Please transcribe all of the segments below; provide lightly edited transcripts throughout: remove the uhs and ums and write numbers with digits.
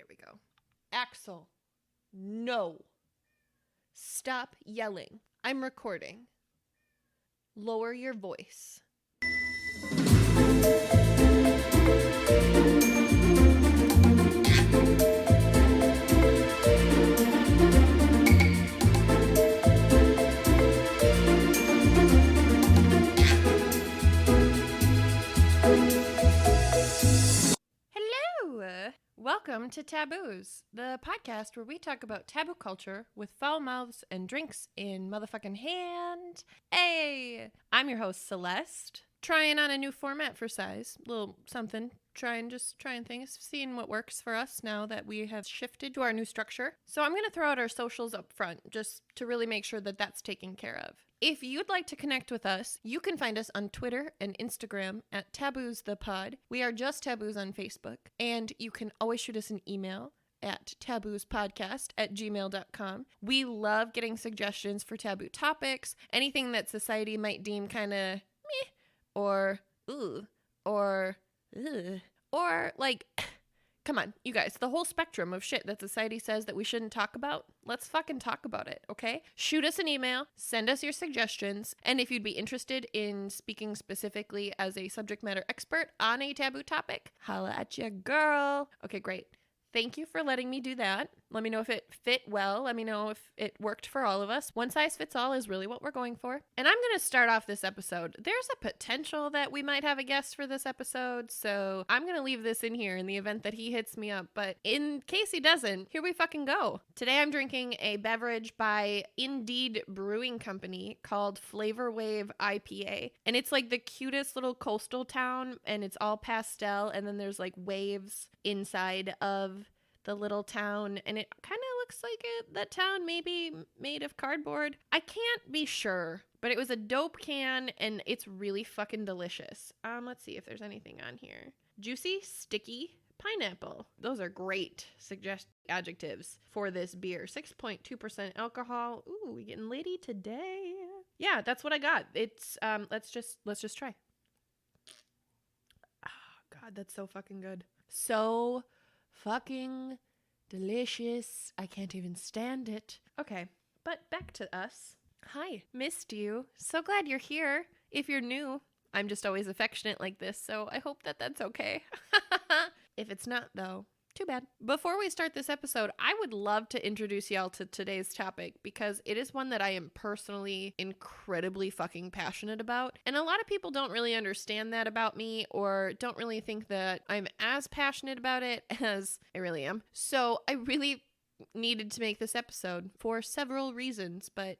There we go. Axel, no. Stop yelling. I'm recording. Lower your voice. Welcome to Taboos, the podcast where we talk about taboo culture with foul mouths and drinks in motherfucking hand. Hey, I'm your host, Celeste, trying on a new format for size, little something, trying things, seeing what works for us now that we have shifted to our new structure. So I'm going to throw out our socials up front just to really make sure that that's taken care of. If you'd like to connect with us, you can find us on Twitter and Instagram at Taboos the Pod. We are just Taboos on Facebook, and you can always shoot us an email at taboospodcast@gmail.com. We love getting suggestions for taboo topics, anything that society might deem kind of meh, or ooh, or ugh, or like, come on, you guys, the whole spectrum of shit that society says that we shouldn't talk about, let's fucking talk about it, okay? Shoot us an email, send us your suggestions, and if you'd be interested in speaking specifically as a subject matter expert on a taboo topic, holla at ya, girl. Okay, great. Thank you for letting me do that. Let me know if it fit well. Let me know if it worked for all of us. One size fits all is really what we're going for. And I'm going to start off this episode. There's a potential that we might have a guest for this episode, so I'm going to leave this in here in the event that he hits me up. But in case he doesn't, here we fucking go. Today I'm drinking a beverage by Indeed Brewing Company called Flavor Wave IPA. And it's like the cutest little coastal town, and it's all pastel, and then there's like waves inside of the little town, and it kind of looks like that town maybe made of cardboard. I can't be sure, but it was a dope can, and it's really fucking delicious. Let's see if there's anything on here. Juicy, sticky, pineapple. Those are great adjectives for this beer. 6.2% alcohol. Ooh, we getting lady today. Yeah, that's what I got. It's let's just try. Oh, God, that's so fucking good. So fucking delicious. I can't even stand it. Okay, but back to us. Hi, missed you. So glad you're here. If you're new, I'm just always affectionate like this, so I hope that that's okay. If it's not, though, too bad. Before we start this episode, I would love to introduce y'all to today's topic because it is one that I am personally incredibly fucking passionate about. And a lot of people don't really understand that about me or don't really think that I'm as passionate about it as I really am. So I really needed to make this episode for several reasons, but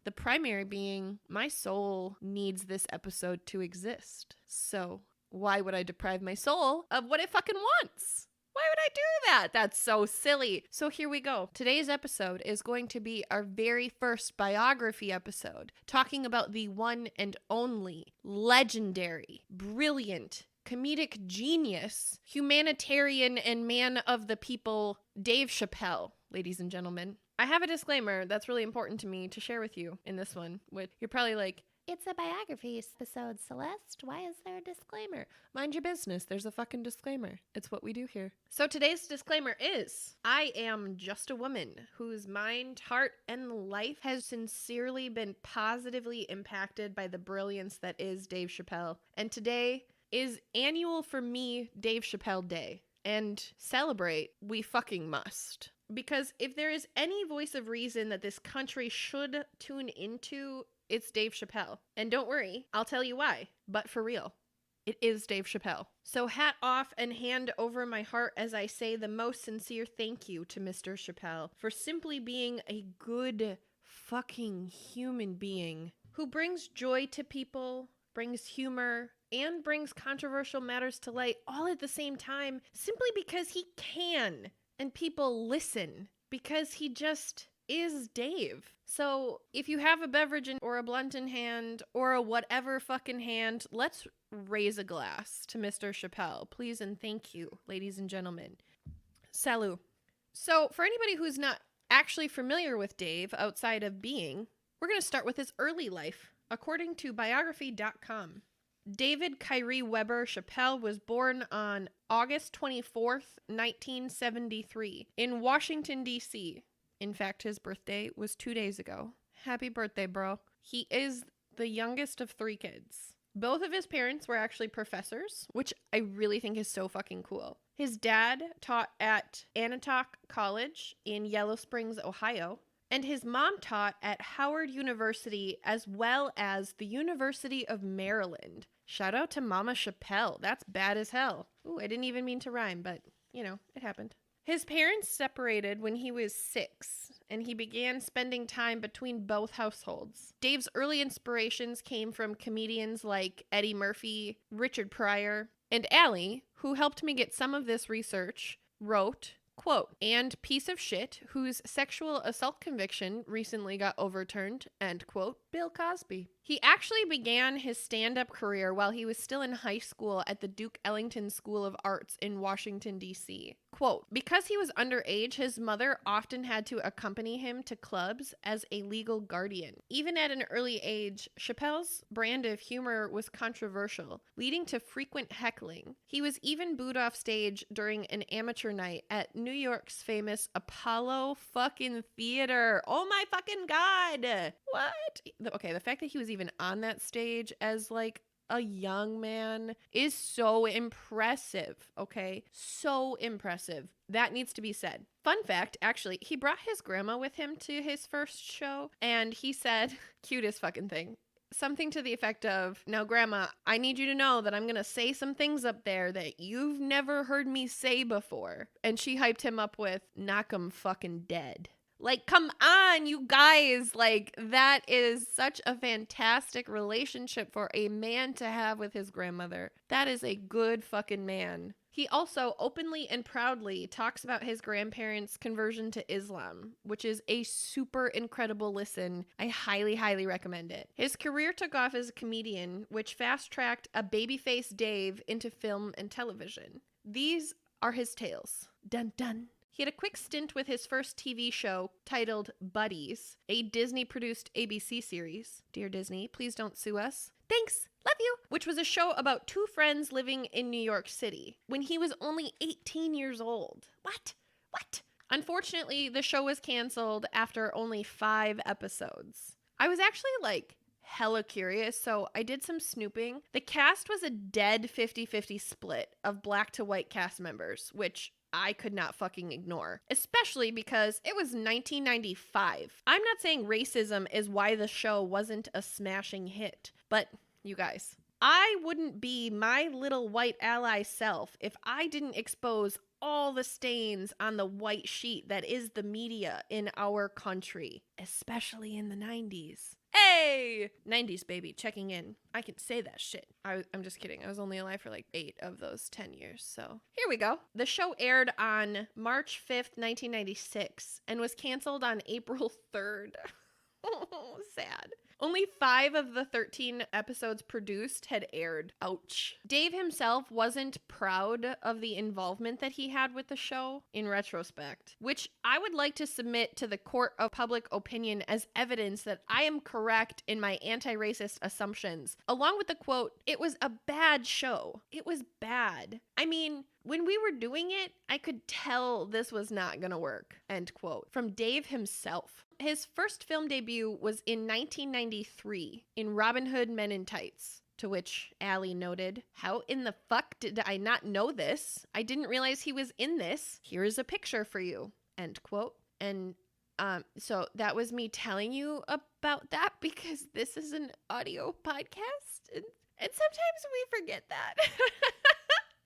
the primary being my soul needs this episode to exist. So why would I deprive my soul of what it fucking wants? Why would I do that? That's so silly. So here we go. Today's episode is going to be our very first biography episode, talking about the one and only legendary, brilliant, comedic genius, humanitarian and man of the people, Dave Chappelle, ladies and gentlemen. I have a disclaimer that's really important to me to share with you in this one. You're probably like, it's a biography episode, Celeste. Why is there a disclaimer? Mind your business. There's a fucking disclaimer. It's what we do here. So today's disclaimer is, I am just a woman whose mind, heart, and life has sincerely been positively impacted by the brilliance that is Dave Chappelle. And today is annual for me Dave Chappelle Day. And celebrate, we fucking must. Because if there is any voice of reason that this country should tune into, it's Dave Chappelle. And don't worry, I'll tell you why. But for real, it is Dave Chappelle. So hat off and hand over my heart as I say the most sincere thank you to Mr. Chappelle for simply being a good fucking human being who brings joy to people, brings humor, and brings controversial matters to light all at the same time simply because he can. And people listen because he just is Dave. So if you have a beverage or a blunt in hand or a whatever fucking hand, let's raise a glass to Mr. Chappelle. Please and thank you, ladies and gentlemen. Salut. So for anybody who's not actually familiar with Dave outside of being, we're going to start with his early life, according to biography.com. David Kyrie Weber Chappelle was born on August 24th, 1973, in Washington, D.C. In fact, his birthday was 2 days ago. Happy birthday, bro. He is the youngest of 3 kids. Both of his parents were actually professors, which I really think is so fucking cool. His dad taught at Anatoch College in Yellow Springs, Ohio, and his mom taught at Howard University as well as the University of Maryland. Shout out to Mama Chappelle. That's bad as hell. Ooh, I didn't even mean to rhyme, but, you know, it happened. His parents separated when he was 6, and he began spending time between both households. Dave's early inspirations came from comedians like Eddie Murphy, Richard Pryor, and Allie, who helped me get some of this research, wrote, quote, and piece of shit whose sexual assault conviction recently got overturned, end quote, Bill Cosby. He actually began his stand-up career while he was still in high school at the Duke Ellington School of Arts in Washington, D.C. Quote, because he was underage, his mother often had to accompany him to clubs as a legal guardian. Even at an early age, Chappelle's brand of humor was controversial, leading to frequent heckling. He was even booed off stage during an amateur night at New York's famous Apollo fucking Theater. Oh my fucking God. What? Okay, the fact that he was even on that stage as like a young man is so impressive, okay? So impressive. That needs to be said. Fun fact, actually, he brought his grandma with him to his first show, and he said, cutest fucking thing, something to the effect of, now, Grandma, I need you to know that I'm going to say some things up there that you've never heard me say before. And she hyped him up with, knock 'em fucking dead. Like, come on, you guys. Like, that is such a fantastic relationship for a man to have with his grandmother. That is a good fucking man. He also openly and proudly talks about his grandparents' conversion to Islam, which is a super incredible listen. I highly, highly recommend it. His career took off as a comedian, which fast-tracked a babyface Dave into film and television. These are his tales. Dun dun. He had a quick stint with his first TV show titled Buddies, a Disney-produced ABC series. Dear Disney, please don't sue us. Thanks. Love you. Which was a show about 2 friends living in New York City when he was only 18 years old. What? Unfortunately, the show was canceled after only 5 episodes. I was actually like hella curious, so I did some snooping. The cast was a dead 50-50 split of black to white cast members, which I could not fucking ignore, especially because it was 1995. I'm not saying racism is why the show wasn't a smashing hit, but you guys, I wouldn't be my little white ally self if I didn't expose all the stains on the white sheet that is the media in our country, especially in the 90s. Hey! 90s, baby, checking in. I can say that shit. I'm just kidding. I was only alive for like 8 of those 10 years, so here we go. The show aired on March 5th, 1996, and was canceled on April 3rd. Oh, sad. Only 5 of the 13 episodes produced had aired. Ouch. Dave himself wasn't proud of the involvement that he had with the show in retrospect, which I would like to submit to the court of public opinion as evidence that I am correct in my anti-racist assumptions, along with the quote, "It was a bad show. It was bad." I mean, when we were doing it, I could tell this was not gonna work, end quote, from Dave himself. His first film debut was in 1993 in Robin Hood Men in Tights, to which Allie noted, "How in the fuck did I not know this? I didn't realize he was in this. Here is a picture for you," end quote. And so that was me telling you about that because this is an audio podcast, and sometimes we forget that.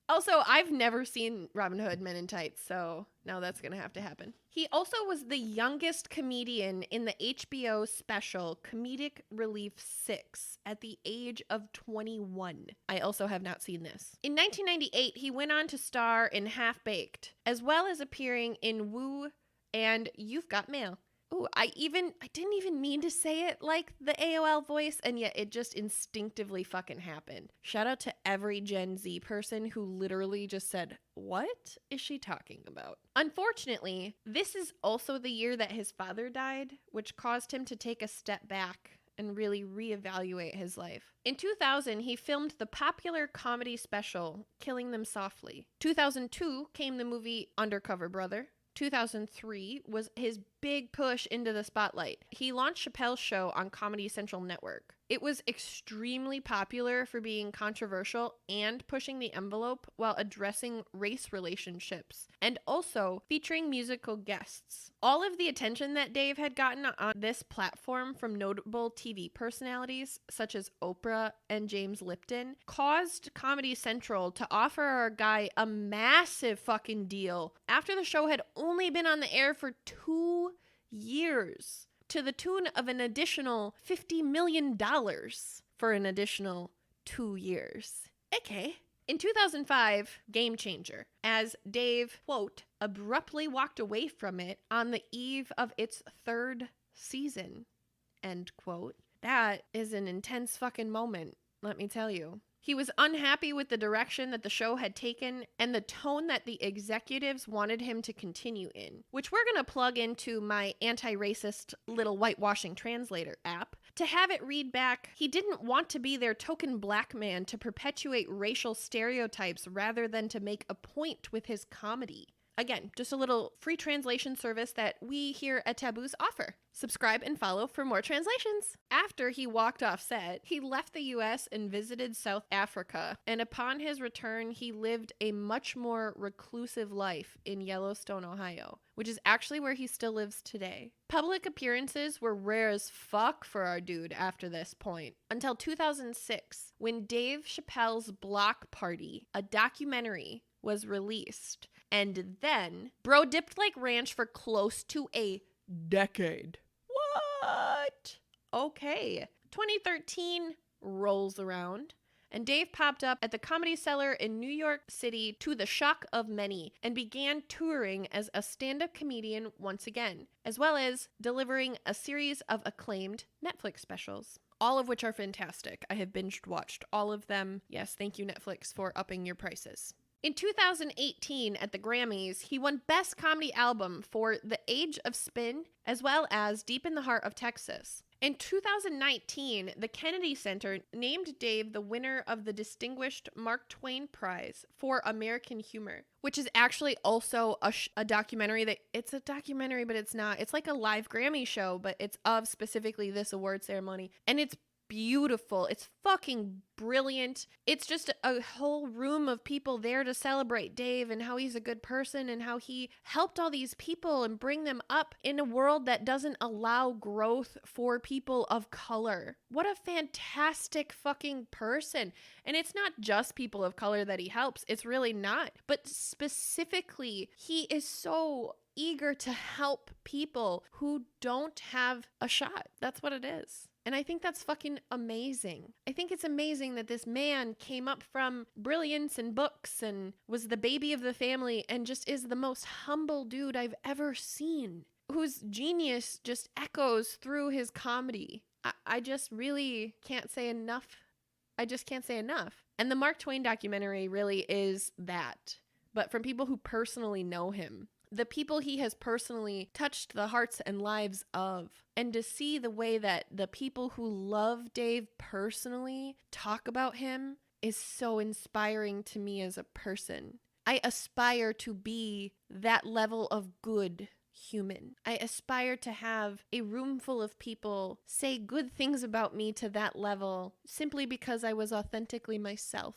Also, I've never seen Robin Hood Men in Tights, so now that's going to have to happen. He also was the youngest comedian in the HBO special Comedic Relief 6 at the age of 21. I also have not seen this. In 1998, he went on to star in Half Baked, as well as appearing in Woo and You've Got Mail. Ooh, I didn't even mean to say it like the AOL voice, and yet it just instinctively fucking happened. Shout out to every Gen Z person who literally just said, "What is she talking about?" Unfortunately, this is also the year that his father died, which caused him to take a step back and really reevaluate his life. In 2000, he filmed the popular comedy special, Killing Them Softly. 2002 came the movie Undercover Brother. 2003 was his big push into the spotlight. He launched Chappelle's Show on Comedy Central Network. It was extremely popular for being controversial and pushing the envelope while addressing race relationships and also featuring musical guests. All of the attention that Dave had gotten on this platform from notable TV personalities such as Oprah and James Lipton caused Comedy Central to offer our guy a massive fucking deal after the show had only been on the air for 2 years, to the tune of an additional $50 million for an additional 2 years. Okay. In 2005, game changer, as Dave, quote, abruptly walked away from it on the eve of its 3rd season, end quote. That is an intense fucking moment, let me tell you. He was unhappy with the direction that the show had taken and the tone that the executives wanted him to continue in, which we're going to plug into my anti-racist little whitewashing translator app to have it read back. He didn't want to be their token black man to perpetuate racial stereotypes rather than to make a point with his comedy. Again, just a little free translation service that we here at Taboos offer. Subscribe and follow for more translations. After he walked off set, he left the US and visited South Africa, and upon his return, he lived a much more reclusive life in Yellowstone, Ohio, which is actually where he still lives today. Public appearances were rare as fuck for our dude after this point, until 2006, when Dave Chappelle's Block Party, a documentary, was released. And then, bro dipped like ranch for close to a decade. What? Okay. 2013 rolls around, and Dave popped up at the Comedy Cellar in New York City to the shock of many and began touring as a stand-up comedian once again, as well as delivering a series of acclaimed Netflix specials. All of which are fantastic. I have binged watched all of them. Yes, thank you Netflix for upping your prices. In 2018, at the Grammys, he won Best Comedy Album for The Age of Spin, as well as Deep in the Heart of Texas. In 2019, the Kennedy Center named Dave the winner of the Distinguished Mark Twain Prize for American Humor, which is actually also a documentary that, it's a documentary, but it's not. It's like a live Grammy show, but it's of specifically this award ceremony. And it's beautiful. It's fucking brilliant. It's just a whole room of people there to celebrate Dave and how he's a good person and how he helped all these people and bring them up in a world that doesn't allow growth for people of color. What a fantastic fucking person. And it's not just people of color that he helps. It's really not. But specifically, he is so eager to help people who don't have a shot. That's what it is. And I think that's fucking amazing. I think it's amazing that this man came up from brilliance and books and was the baby of the family and just is the most humble dude I've ever seen, whose genius just echoes through his comedy. I just really can't say enough. I just can't say enough. And the Mark Twain documentary really is that, but from people who personally know him. The people he has personally touched the hearts and lives of. And to see the way that the people who love Dave personally talk about him is so inspiring to me as a person. I aspire to be that level of good human. I aspire to have a room full of people say good things about me to that level simply because I was authentically myself.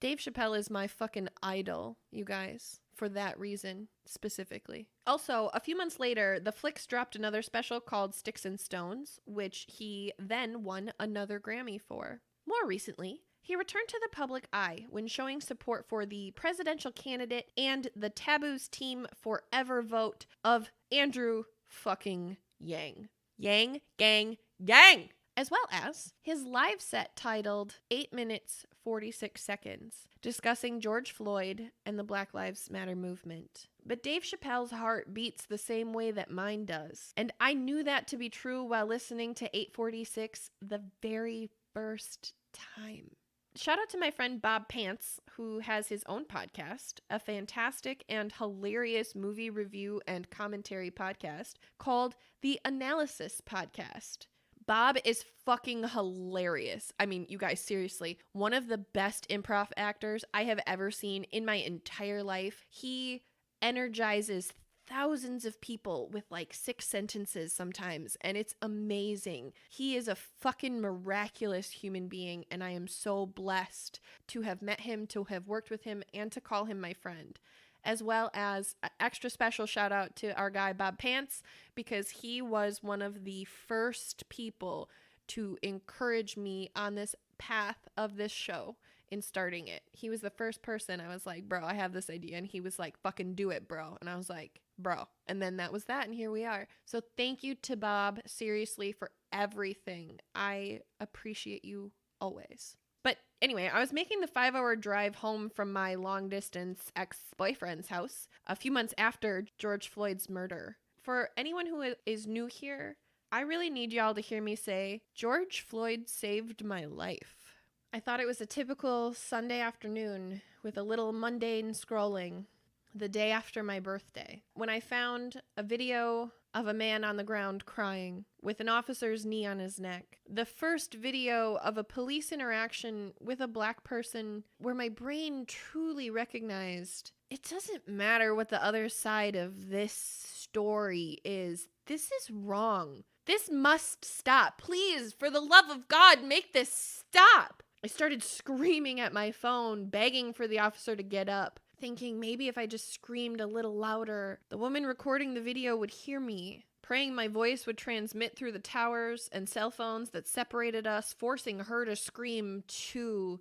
Dave Chappelle is my fucking idol, you guys. For that reason, specifically. Also, a few months later, the Flicks dropped another special called Sticks and Stones, which he then won another Grammy for. More recently, he returned to the public eye when showing support for the presidential candidate and the Taboos Team Forever vote of Andrew fucking Yang. Yang, gang, gang! As well as his live set titled 8 minutes 46 seconds, discussing George Floyd and the Black Lives Matter movement. But Dave Chappelle's heart beats the same way that mine does. And I knew that to be true while listening to 846 the very first time. Shout out to my friend Bob Pants, who has his own podcast, a fantastic and hilarious movie review and commentary podcast called The Analysis Podcast. Bob is fucking hilarious. I mean, you guys, seriously, one of the best improv actors I have ever seen in my entire life. He energizes thousands of people with like 6 sentences sometimes, and it's amazing. He is a fucking miraculous human being, and I am so blessed to have met him, to have worked with him, and to call him my friend. As well as an extra special shout out to our guy Bob Pants, because he was one of the first people to encourage me on this path of this show in starting it. He was the first person. I was like, bro, I have this idea. And he was like, fucking do it, bro. And I was like, bro. And then that was that. And here we are. So thank you to Bob, seriously, for everything. I appreciate you always. But anyway, I was making the 5-hour drive home from my long-distance ex-boyfriend's house a few months after George Floyd's murder. For anyone who is new here, I really need y'all to hear me say, George Floyd saved my life. I thought it was a typical Sunday afternoon with a little mundane scrolling the day after my birthday, when I found a video of a man on the ground crying with an officer's knee on his neck. The first video of a police interaction with a black person where my brain truly recognized it doesn't matter what the other side of this story is. This is wrong. This must stop. Please, for the love of God, make this stop. I started screaming at my phone, begging for the officer to get up, thinking maybe if I just screamed a little louder, the woman recording the video would hear me, praying my voice would transmit through the towers and cell phones that separated us, forcing her to scream too.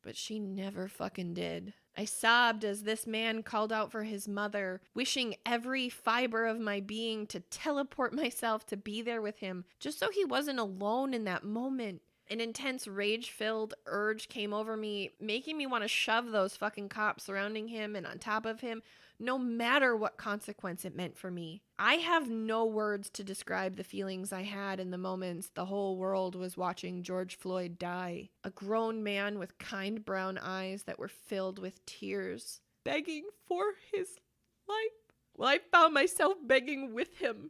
But she never fucking did. I sobbed as this man called out for his mother, wishing every fiber of my being to teleport myself to be there with him, just so he wasn't alone in that moment. An intense rage-filled urge came over me, making me want to shove those fucking cops surrounding him and on top of him, no matter what consequence it meant for me. I have no words to describe the feelings I had in the moments the whole world was watching George Floyd die. A grown man with kind brown eyes that were filled with tears, begging for his life. Well, I found myself begging with him.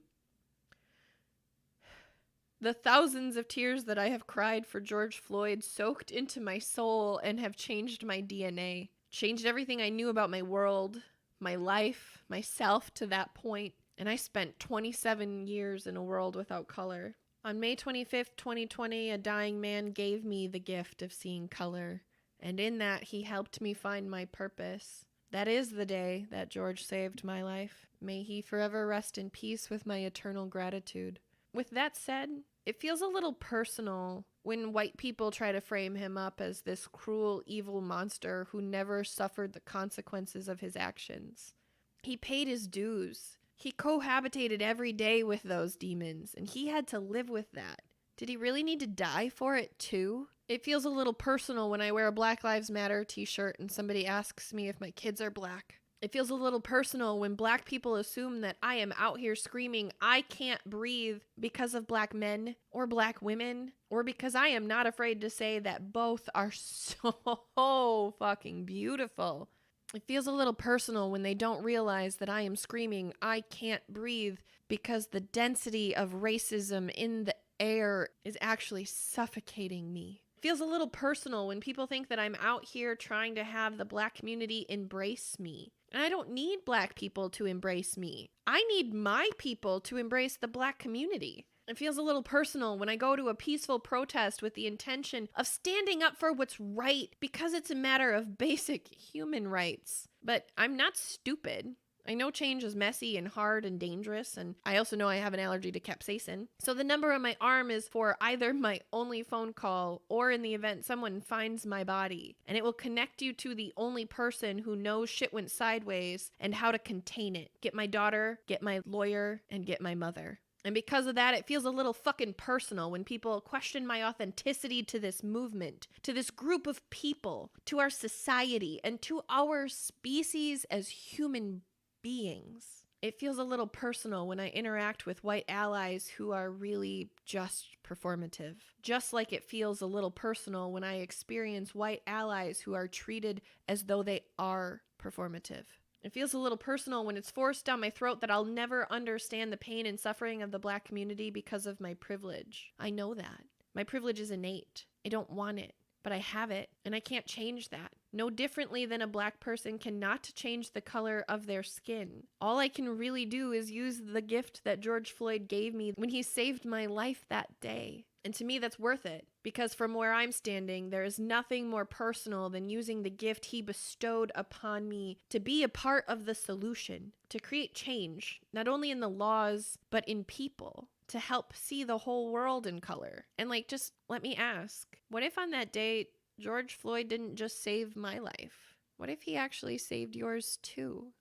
The thousands of tears that I have cried for George Floyd soaked into my soul and have changed my DNA, changed everything I knew about my world, my life, myself to that point. And I spent 27 years in a world without color. On May 25th, 2020, a dying man gave me the gift of seeing color. And in that, he helped me find my purpose. That is the day that George saved my life. May he forever rest in peace with my eternal gratitude. With that said, it feels a little personal when white people try to frame him up as this cruel, evil monster who never suffered the consequences of his actions. He paid his dues. He cohabitated every day with those demons, and he had to live with that. Did he really need to die for it too? It feels a little personal when I wear a Black Lives Matter t-shirt and somebody asks me if my kids are black. It feels a little personal when black people assume that I am out here screaming, I can't breathe because of black men or black women, or because I am not afraid to say that both are so fucking beautiful. It feels a little personal when they don't realize that I am screaming, I can't breathe, because the density of racism in the air is actually suffocating me. It feels a little personal when people think that I'm out here trying to have the black community embrace me. And I don't need black people to embrace me. I need my people to embrace the black community. It feels a little personal when I go to a peaceful protest with the intention of standing up for what's right because it's a matter of basic human rights. But I'm not stupid. I know change is messy and hard and dangerous, and I also know I have an allergy to capsaicin. So the number on my arm is for either my only phone call or in the event someone finds my body. And it will connect you to the only person who knows shit went sideways and how to contain it. Get my daughter, get my lawyer, and get my mother. And because of that, it feels a little fucking personal when people question my authenticity to this movement, to this group of people, to our society, and to our species as human beings. It feels a little personal when I interact with white allies who are really just performative. Just like it feels a little personal when I experience white allies who are treated as though they are performative. It feels a little personal when it's forced down my throat that I'll never understand the pain and suffering of the Black community because of my privilege. I know that. My privilege is innate. I don't want it, but I have it, and I can't change that. No differently than a Black person cannot change the color of their skin. All I can really do is use the gift that George Floyd gave me when he saved my life that day. And to me, that's worth it, because from where I'm standing, there is nothing more personal than using the gift he bestowed upon me to be a part of the solution, to create change, not only in the laws, but in people, to help see the whole world in color. And just let me ask, what if on that day, George Floyd didn't just save my life? What if he actually saved yours too?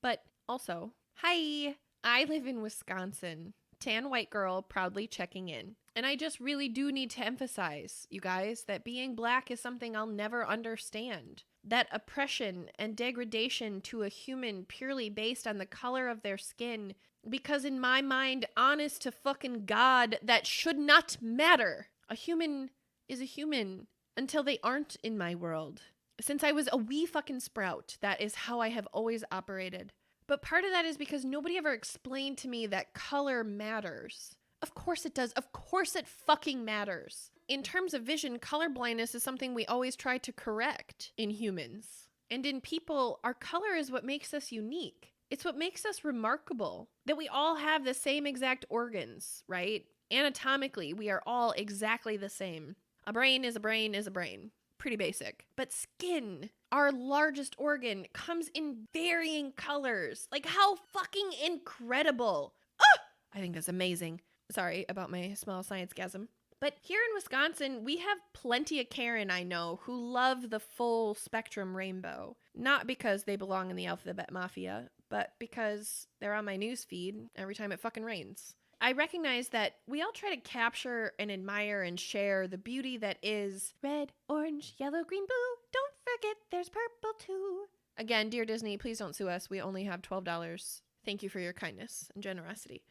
But also, hi, I live in Wisconsin. Tan white girl proudly checking in. And I just really do need to emphasize, you guys, that being Black is something I'll never understand. That oppression and degradation to a human purely based on the color of their skin, because in my mind, honest to fucking God, that should not matter. A human is a human until they aren't in my world. Since I was a wee fucking sprout, that is how I have always operated. But part of that is because nobody ever explained to me that color matters. Of course it does. Of course it fucking matters. In terms of vision, color blindness is something we always try to correct in humans. And in people, our color is what makes us unique. It's what makes us remarkable. That we all have the same exact organs, right? Anatomically, we are all exactly the same. A brain is a brain is a brain. Pretty basic. But skin, our largest organ, comes in varying colors. How fucking incredible. Oh, I think that's amazing. Sorry about my small science-gasm. But here in Wisconsin, we have plenty of Karen I know who love the full spectrum rainbow. Not because they belong in the alphabet mafia, but because they're on my news feed every time it fucking rains. I recognize that we all try to capture and admire and share the beauty that is red, orange, yellow, green, blue. Don't forget there's purple too. Again, dear Disney, please don't sue us. We only have $12. Thank you for your kindness and generosity.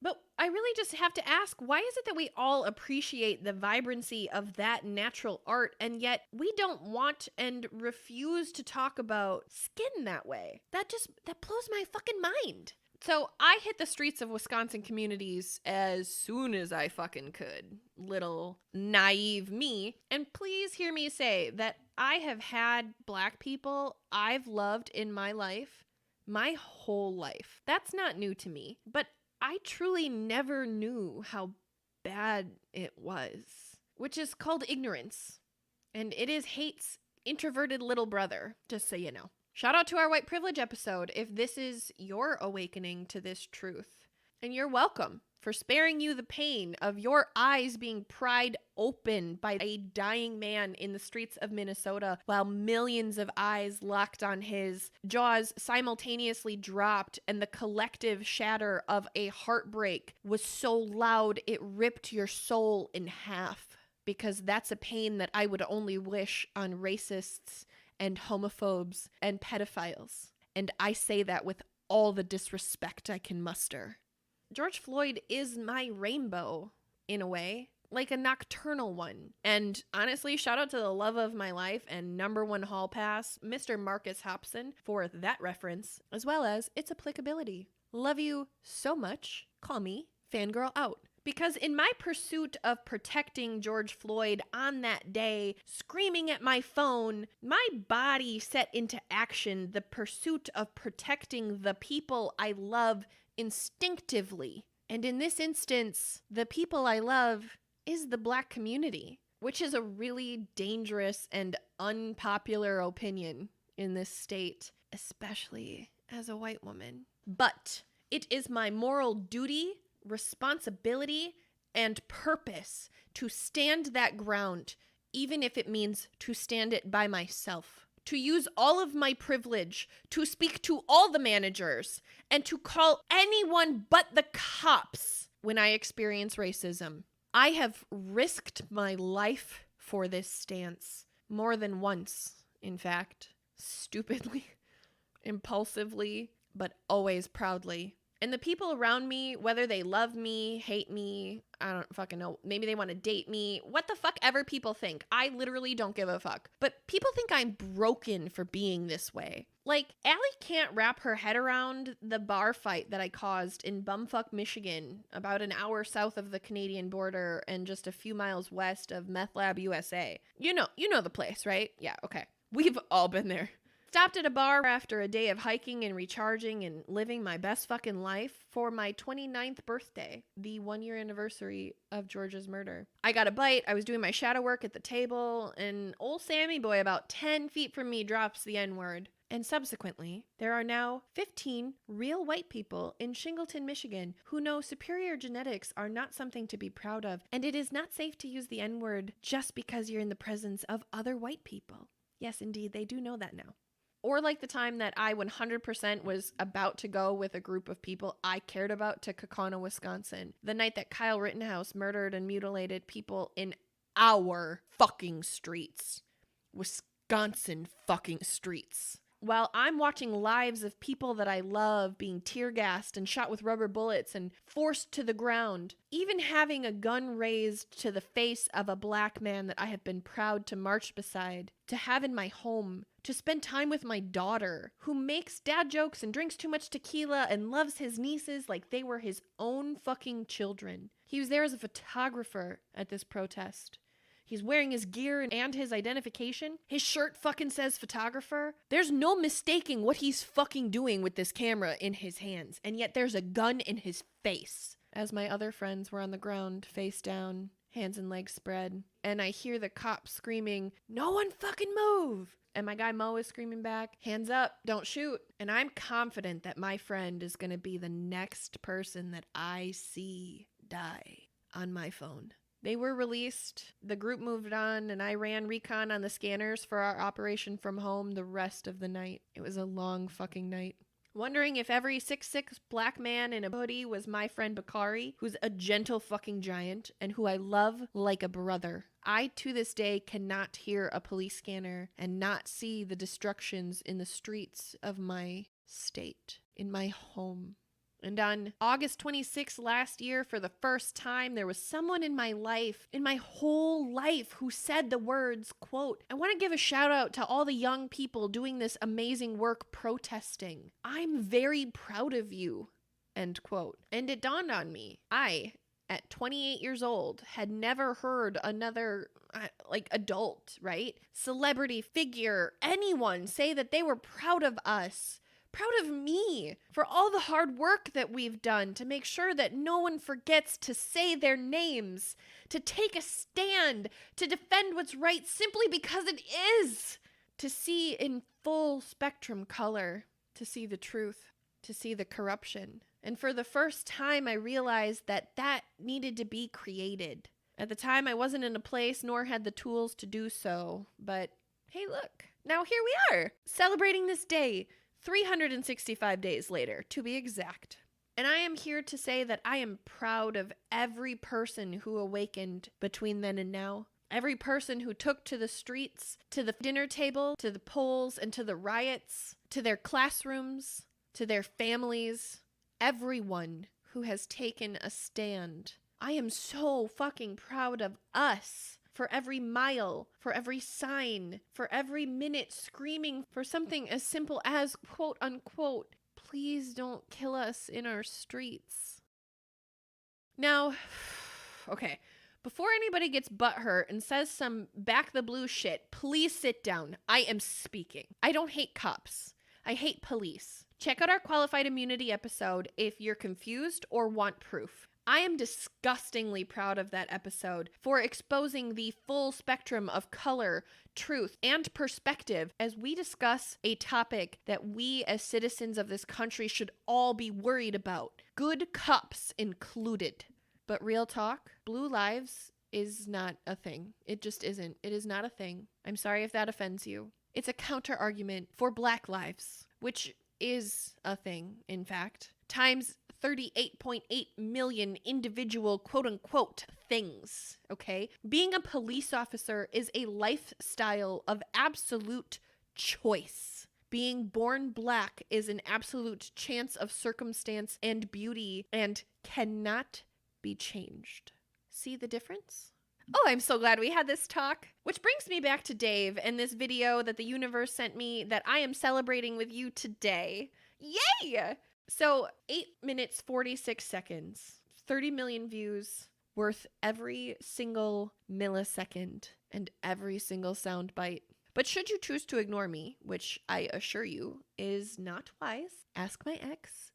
But I really just have to ask, why is it that we all appreciate the vibrancy of that natural art, and yet we don't want and refuse to talk about skin that way? That blows my fucking mind. So I hit the streets of Wisconsin communities as soon as I fucking could. Little naive me. And please hear me say that I have had Black people I've loved in my life my whole life. That's not new to me. But I truly never knew how bad it was, which is called ignorance. And it is hate's introverted little brother, just so you know. Shout out to our white privilege episode if this is your awakening to this truth. And you're welcome for sparing you the pain of your eyes being pried open by a dying man in the streets of Minnesota while millions of eyes locked on his, jaws simultaneously dropped, and the collective shatter of a heartbreak was so loud it ripped your soul in half. Because that's a pain that I would only wish on racists and homophobes and pedophiles. And I say that with all the disrespect I can muster. George Floyd is my rainbow, in a way, like a nocturnal one. And honestly, shout out to the love of my life and #1 hall pass, Mr. Marcus Hobson, for that reference, as well as its applicability. Love you so much. Call me Fangirl Out. Because in my pursuit of protecting George Floyd on that day, screaming at my phone, my body set into action the pursuit of protecting the people I love instinctively. And in this instance, the people I love is the Black community, which is a really dangerous and unpopular opinion in this state, especially as a white woman. But it is my moral duty, responsibility, and purpose to stand that ground, even if it means to stand it by myself. To use all of my privilege to speak to all the managers and to call anyone but the cops when I experience racism. I have risked my life for this stance more than once, in fact. Stupidly, impulsively, but always proudly. And the people around me, whether they love me, hate me, I don't fucking know, maybe they want to date me, what the fuck ever people think, I literally don't give a fuck. But people think I'm broken for being this way. Like, Allie can't wrap her head around the bar fight that I caused in bumfuck Michigan, about an hour south of the Canadian border and just a few miles west of Meth Lab, USA. You know the place, right? Yeah, okay. We've all been there. Stopped at a bar after a day of hiking and recharging and living my best fucking life for my 29th birthday, the 1-year anniversary of George's murder. I got a bite, I was doing my shadow work at the table, and old Sammy boy about 10 feet from me drops the N-word. And subsequently, there are now 15 real white people in Shingleton, Michigan, who know superior genetics are not something to be proud of, and it is not safe to use the N-word just because you're in the presence of other white people. Yes, indeed, they do know that now. Or like the time that I 100% was about to go with a group of people I cared about to Kaukauna, Wisconsin. The night that Kyle Rittenhouse murdered and mutilated people in our fucking streets. Wisconsin fucking streets. While I'm watching lives of people that I love being tear gassed and shot with rubber bullets and forced to the ground, even having a gun raised to the face of a black man that I have been proud to march beside, to have in my home, to spend time with my daughter, who makes dad jokes and drinks too much tequila and loves his nieces like they were his own fucking children. He was there as a photographer at this protest. He's wearing his gear and his identification. His shirt fucking says photographer. There's no mistaking what he's fucking doing with this camera in his hands. And yet there's a gun in his face. As my other friends were on the ground, face down, hands and legs spread. And I hear the cops screaming, "No one fucking move!" And my guy Mo is screaming back, "Hands up, don't shoot." And I'm confident that my friend is going to be the next person that I see die on my phone. They were released, the group moved on, and I ran recon on the scanners for our operation from home the rest of the night. It was a long fucking night. Wondering if every 6'6" black man in a hoodie was my friend Bakari, who's a gentle fucking giant, and who I love like a brother. I, to this day, cannot hear a police scanner and not see the destructions in the streets of my state, in my home. And on August 26th last year, for the first time, there was someone in my life, in my whole life, who said the words, quote, "I want to give a shout out to all the young people doing this amazing work protesting. I'm very proud of you," end quote. And it dawned on me, I, at 28 years old, had never heard another adult, right? Celebrity figure, anyone say that they were proud of us. Proud of me for all the hard work that we've done to make sure that no one forgets to say their names, to take a stand, to defend what's right simply because it is, to see in full spectrum color, to see the truth, to see the corruption. And for the first time, I realized that that needed to be created. At the time, I wasn't in a place nor had the tools to do so, but hey, look, now here we are, celebrating this day, 365 days later, to be exact. And I am here to say that I am proud of every person who awakened between then and now. Every person who took to the streets, to the dinner table, to the polls, and to the riots, to their classrooms, to their families. Everyone who has taken a stand. I am so fucking proud of us. For every mile, for every sign, for every minute screaming for something as simple as, quote unquote, "Please don't kill us in our streets." Now, okay, before anybody gets butthurt and says some back the blue shit, please sit down. I am speaking. I don't hate cops. I hate police. Check out our qualified immunity episode if you're confused or want proof. I am disgustingly proud of that episode for exposing the full spectrum of color, truth, and perspective as we discuss a topic that we as citizens of this country should all be worried about, good cops included. But real talk, blue lives is not a thing. It just isn't. It is not a thing. I'm sorry if that offends you. It's a counter argument for black lives, which is a thing, in fact, times 38.8 million individual quote-unquote things, okay? Being a police officer is a lifestyle of absolute choice. Being born black is an absolute chance of circumstance and beauty and cannot be changed. See the difference? Oh, I'm so glad we had this talk. Which brings me back to Dave and this video that the universe sent me that I am celebrating with you today. Yay! So 8 minutes, 46 seconds, 30 million views, worth every single millisecond and every single sound bite. But should you choose to ignore me, which I assure you is not wise, ask my ex.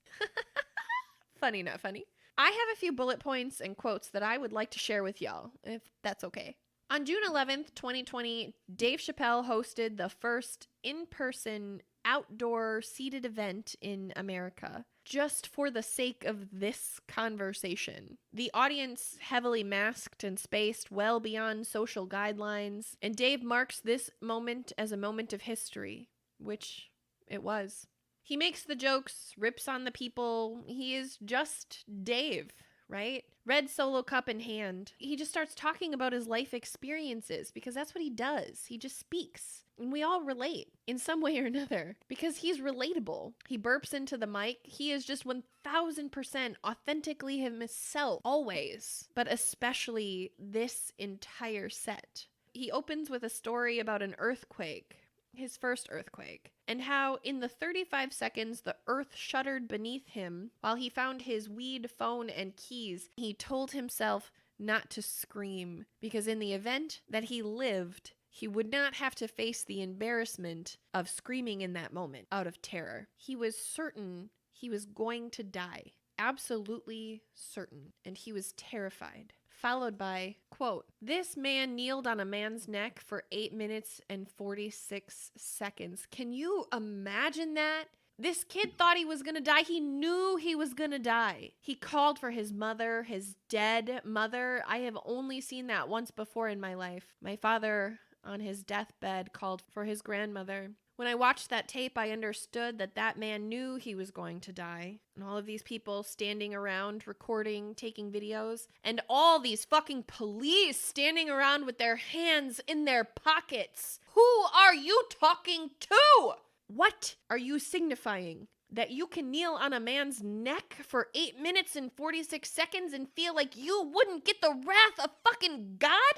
Funny, not funny. I have a few bullet points and quotes that I would like to share with y'all, if that's okay. On June 11th, 2020, Dave Chappelle hosted the first in-person outdoor seated event in America, just for the sake of this conversation. The audience heavily masked and spaced well beyond social guidelines, and Dave marks this moment as a moment of history, which it was. He makes the jokes, rips on the people. He is just Dave, right? Red Solo cup in hand. He just starts talking about his life experiences because that's what he does. He just speaks. And we all relate in some way or another because he's relatable. He burps into the mic. He is just 1000% authentically himself, always, but especially this entire set. He opens with a story about an earthquake, his first earthquake, and how in the 35 seconds the earth shuddered beneath him while he found his weed, phone, and keys. He told himself not to scream because in the event that he lived, he would not have to face the embarrassment of screaming in that moment out of terror. He was certain he was going to die. Absolutely certain. And he was terrified. Followed by, quote, "This man kneeled on a man's neck for 8 minutes and 46 seconds. Can you imagine that? This kid thought he was going to die. He knew he was going to die. He called for his mother, his dead mother. I have only seen that once before in my life. My father, on his deathbed, called for his grandmother. When I watched that tape, I understood that that man knew he was going to die. And all of these people standing around, recording, taking videos, and all these fucking police standing around with their hands in their pockets. Who are you talking to? What are you signifying? That you can kneel on a man's neck for 8 minutes and 46 seconds and feel like you wouldn't get the wrath of fucking God?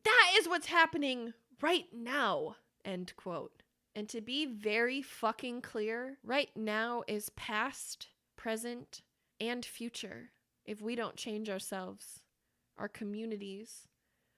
That is what's happening right now. End quote. And to be very fucking clear, right now is past, present, and future if we don't change ourselves, our communities,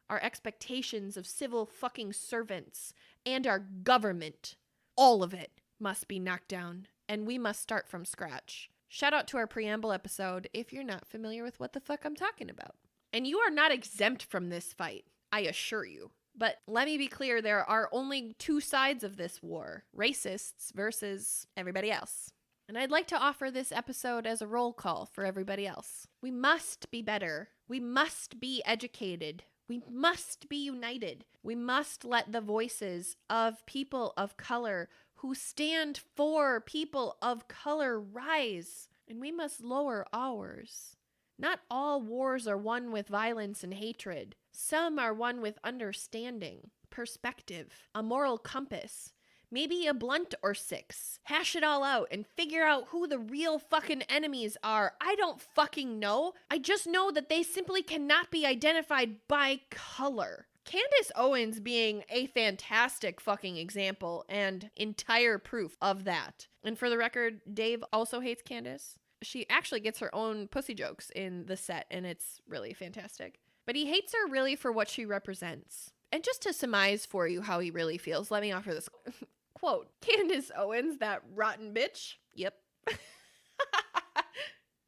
our expectations of civil fucking servants, and our government. All of it must be knocked down, and we must start from scratch. Shout out to our preamble episode if you're not familiar with what the fuck I'm talking about. And you are not exempt from this fight, I assure you. But let me be clear, there are only two sides of this war, racists versus everybody else. And I'd like to offer this episode as a roll call for everybody else. We must be better. We must be educated. We must be united. We must let the voices of people of color who stand for people of color rise. And we must lower ours. Not all wars are won with violence and hatred. Some are won with understanding, perspective, a moral compass, maybe a blunt or six. Hash it all out and figure out who the real fucking enemies are. I don't fucking know. I just know that they simply cannot be identified by color. Candace Owens being a fantastic fucking example and entire proof of that. And for the record, Dave also hates Candace. She actually gets her own pussy jokes in the set, and it's really fantastic. But he hates her really for what she represents. And just to surmise for you how he really feels, let me offer this quote. Candace Owens, that rotten bitch. Yep.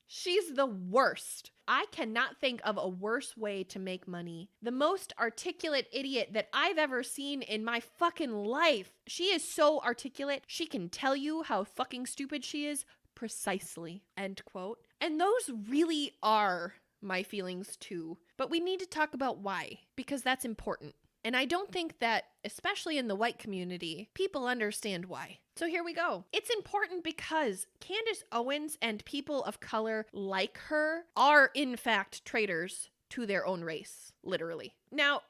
She's the worst. I cannot think of a worse way to make money. The most articulate idiot that I've ever seen in my fucking life. She is so articulate. She can tell you how fucking stupid she is precisely. End quote. And those really are my feelings too. But we need to talk about why, because that's important. And I don't think that, especially in the white community, people understand why. So here we go. It's important because Candace Owens and people of color like her are in fact traitors to their own race, literally. Now,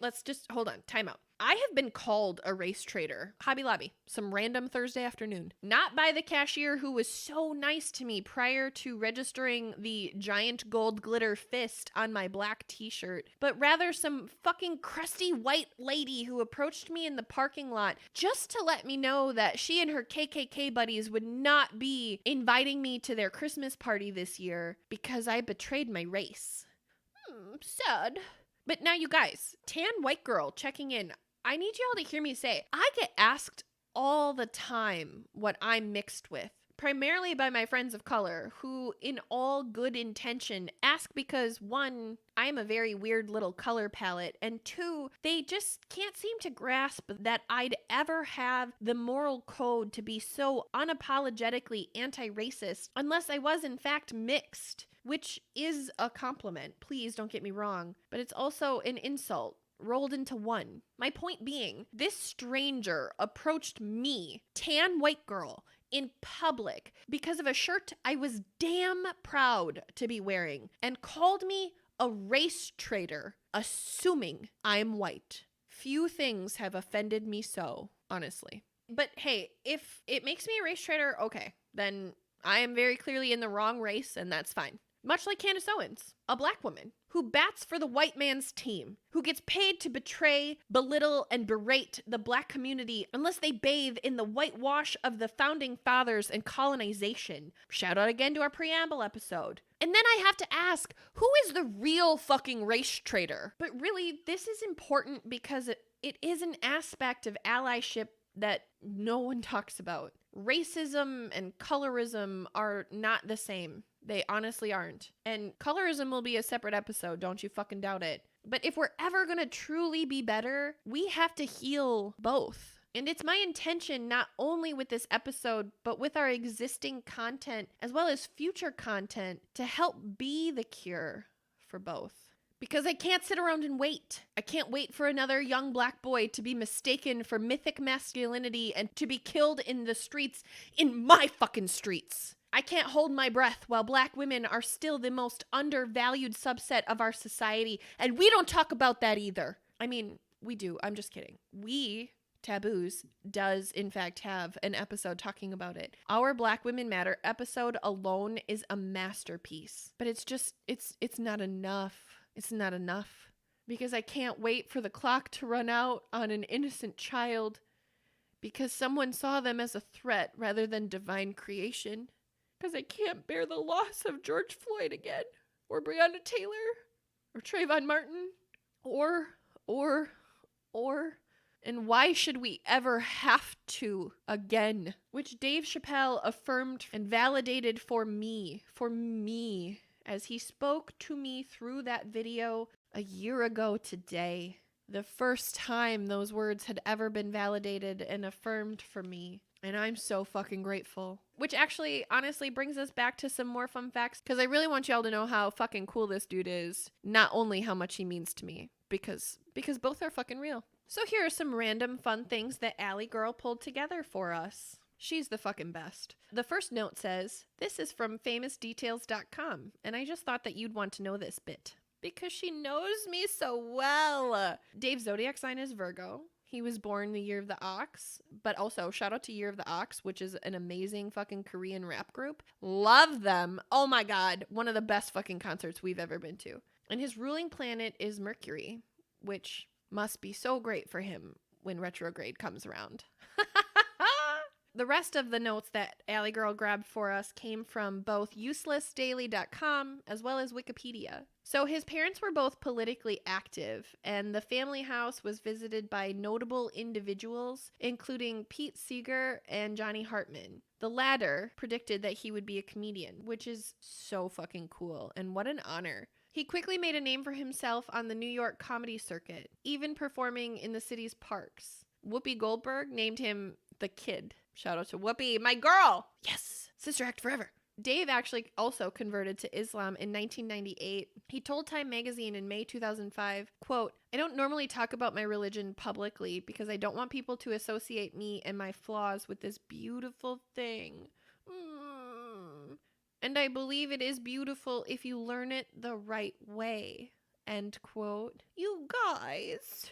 let's just hold on, time out. I have been called a race traitor. Hobby Lobby, some random Thursday afternoon. Not by the cashier who was so nice to me prior to registering the giant gold glitter fist on my black t-shirt, but rather some fucking crusty white lady who approached me in the parking lot just to let me know that she and her KKK buddies would not be inviting me to their Christmas party this year because I betrayed my race. Sad. But now you guys, tan white girl checking in. I need y'all to hear me say, I get asked all the time what I'm mixed with, primarily by my friends of color who, in all good intention, ask because, one, I am a very weird little color palette, and two, they just can't seem to grasp that I'd ever have the moral code to be so unapologetically anti-racist unless I was in fact mixed, which is a compliment, please don't get me wrong, but it's also an insult rolled into one. My point being, this stranger approached me, tan white girl, in public because of a shirt I was damn proud to be wearing and called me a race traitor, assuming I'm white. Few things have offended me so, honestly. But hey, if it makes me a race traitor, okay, then I am very clearly in the wrong race and that's fine. Much like Candace Owens, a black woman who bats for the white man's team, who gets paid to betray, belittle, and berate the black community unless they bathe in the whitewash of the founding fathers and colonization. Shout out again to our preamble episode. And then I have to ask, who is the real fucking race traitor? But really, this is important because it is an aspect of allyship that no one talks about. Racism and colorism are not the same. They honestly aren't. And colorism will be a separate episode, don't you fucking doubt it. But if we're ever gonna truly be better, we have to heal both. And it's my intention, not only with this episode, but with our existing content, as well as future content, to help be the cure for both. Because I can't sit around and wait. I can't wait for another young black boy to be mistaken for mythic masculinity and to be killed in the streets, in my fucking streets. I can't hold my breath while black women are still the most undervalued subset of our society, and we don't talk about that either. I mean, we do. I'm just kidding. We, Taboos, does in fact have an episode talking about it. Our Black Women Matter episode alone is a masterpiece, but it's not enough. It's not enough. Because I can't wait for the clock to run out on an innocent child because someone saw them as a threat rather than divine creation. Because I can't bear the loss of George Floyd again, or Breonna Taylor, or Trayvon Martin, or, and why should we ever have to again? Which Dave Chappelle affirmed and validated for me, as he spoke to me through that video a year ago today. The first time those words had ever been validated and affirmed for me. And I'm so fucking grateful. Which actually, honestly, brings us back to some more fun facts. Because I really want y'all to know how fucking cool this dude is. Not only how much he means to me. Because both are fucking real. So here are some random fun things that Allie Girl pulled together for us. She's the fucking best. The first note says, this is from famousdetails.com. And I just thought that you'd want to know this bit. Because she knows me so well. Dave's zodiac sign is Virgo. He was born the year of the ox, but also shout out to Year of the Ox, which is an amazing fucking Korean rap group. Love them. Oh my God. One of the best fucking concerts we've ever been to. And his ruling planet is Mercury, which must be so great for him when retrograde comes around. The rest of the notes that Allie Girl grabbed for us came from both uselessdaily.com as well as Wikipedia. So his parents were both politically active, and the family house was visited by notable individuals, including Pete Seeger and Johnny Hartman. The latter predicted that he would be a comedian, which is so fucking cool, and what an honor. He quickly made a name for himself on the New York comedy circuit, even performing in the city's parks. Whoopi Goldberg named him the Kid. Shout out to Whoopi, my girl! Yes! Sister Act forever! Dave actually also converted to Islam in 1998. He told Time magazine in May 2005, quote, I don't normally talk about my religion publicly because I don't want people to associate me and my flaws with this beautiful thing. And I believe it is beautiful if you learn it the right way. End quote. You guys,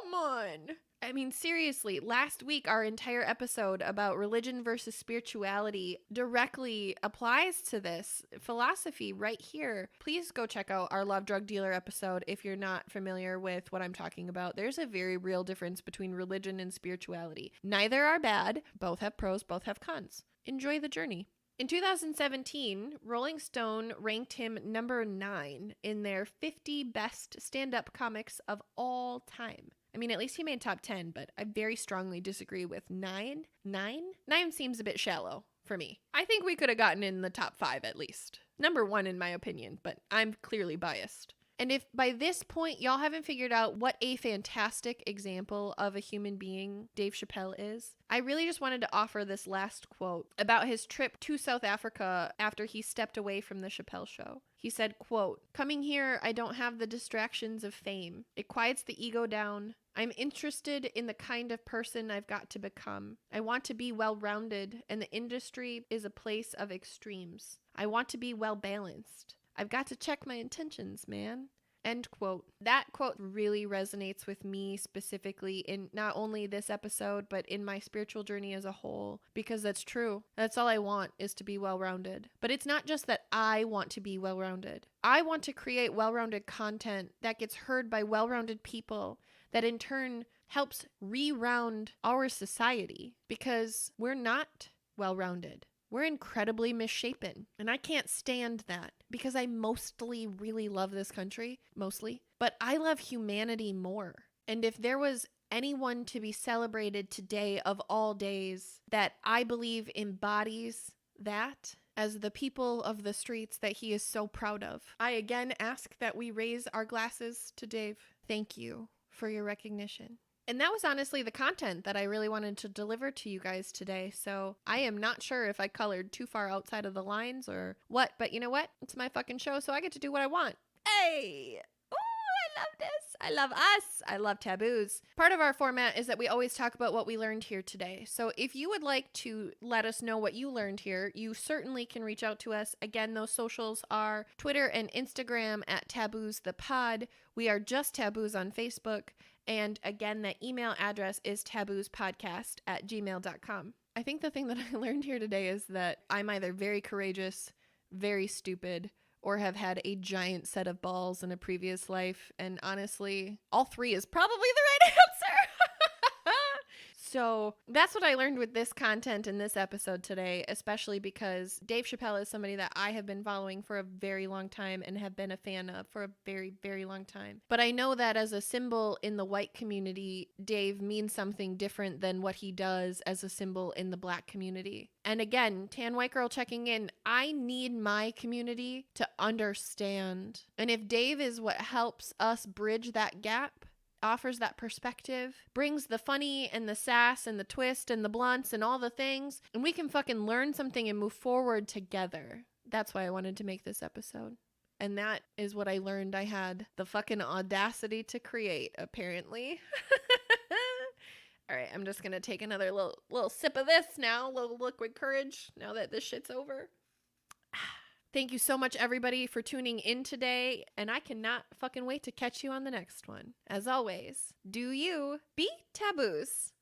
Come on. I mean, seriously, last week our entire episode about religion versus spirituality directly applies to this philosophy right here. Please go check out our Love Drug Dealer episode if you're not familiar with what I'm talking about. There's a very real difference between religion and spirituality. Neither are bad. Both have pros, both have cons. Enjoy the journey. In 2017, Rolling Stone ranked him number 9 in their 50 best stand-up comics of all time. I mean, at least he made top 10, but I very strongly disagree with 9. 9 seems a bit shallow for me. I think we could have gotten in the top 5 at least. Number 1 in my opinion, but I'm clearly biased. And if by this point y'all haven't figured out what a fantastic example of a human being Dave Chappelle is, I really just wanted to offer this last quote about his trip to South Africa after he stepped away from the Chappelle show. He said, quote, "Coming here, I don't have the distractions of fame. It quiets the ego down. I'm interested in the kind of person I've got to become. I want to be well-rounded, and the industry is a place of extremes. I want to be well-balanced. I've got to check my intentions, man." End quote. That quote really resonates with me specifically in not only this episode, but in my spiritual journey as a whole, because that's true. That's all I want, is to be well-rounded. But it's not just that I want to be well-rounded. I want to create well-rounded content that gets heard by well-rounded people that in turn helps re-round our society, because we're not well-rounded. We're incredibly misshapen, and I can't stand that because I mostly really love this country, but I love humanity more. And if there was anyone to be celebrated today of all days that I believe embodies that as the people of the streets that he is so proud of, I again ask that we raise our glasses to Dave. Thank you for your recognition. And that was honestly the content that I really wanted to deliver to you guys today. So I am not sure if I colored too far outside of the lines or what, but you know what? It's my fucking show, so I get to do what I want. Hey! Ooh, I love this. I love us. I love taboos. Part of our format is that we always talk about what we learned here today. So if you would like to let us know what you learned here, you certainly can reach out to us. Again, those socials are Twitter and Instagram at Taboos the Pod. We are just Taboos on Facebook. And again, the email address is taboospodcast@gmail.com. I think the thing that I learned here today is that I'm either very courageous, very stupid, or have had a giant set of balls in a previous life. And honestly, all three is probably the right answer. So that's what I learned with this content in this episode today, especially because Dave Chappelle is somebody that I have been following for a very long time and have been a fan of for a very, very long time. But I know that as a symbol in the white community, Dave means something different than what he does as a symbol in the black community. And again, Tan White Girl checking in, I need my community to understand. And if Dave is what helps us bridge that gap, offers that perspective, brings the funny and the sass and the twist and the blunts and all the things, and we can fucking learn something and move forward together. That's why I wanted to make this episode. And that is what I learned I had the fucking audacity to create, apparently. All right, I'm just going to take another little sip of this now, a little liquid courage, now that this shit's over. Thank you so much, everybody, for tuning in today, and I cannot fucking wait to catch you on the next one. As always, do you be taboos.